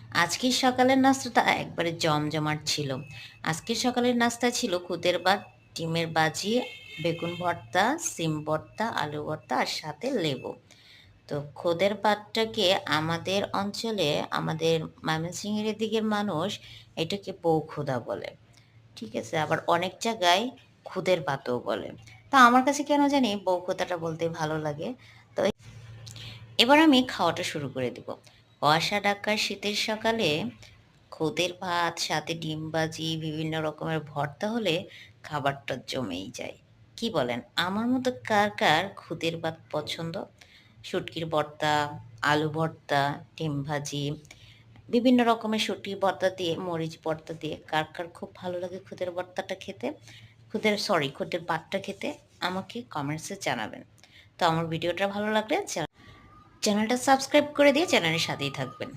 আজকের সকালের নাস্তাটা একবারে জমজমাট ছিল। আজকের সকালের নাস্তা ছিল খুদের ভাত, ডিমের ভাজি, বেগুন ভর্তা, সিম ভর্তা, আলু ভর্তা আর সাথে লেবু। তো খুদের ভাতটাকে আমাদের অঞ্চলে, আমাদের ময়মনসিংহের এদিকের মানুষ এটাকে বউখুদা বলে। ঠিক আছে? আবার অনেক জায়গায় খুদের ভাতও বলে। তো আমার কাছে কেন জানি বউখুদাটা বলতে ভালো লাগে। তো এবার আমি খাওয়াটা শুরু করে দিব। কুয়াশা ঢাকা শীতের সকালে খুদের ভাত সাথে ডিম ভাজি বিভিন্ন রকমের ভর্তা হলে খাবারটা জমেই যায়। কি বলেন? আমার মতো কার কার খুদের ভাত পছন্দ? শুটকির ভর্তা, আলু ভর্তা, ডিম ভাজি, বিভিন্ন রকমের শুটকির ভর্তা দিয়ে, মরিচ ভর্তা দিয়ে কার কার খুব ভালো লাগে খুদের ভর্তাটা খেতে? খুদের ভাতটা খেতে? আমাকে কমেন্টসে জানাবেন। তো আমার ভিডিওটা ভালো লাগলে চ্যানেলটা সাবস্ক্রাইব করে দিয়ে চ্যানেলের সাথেই থাকবেন।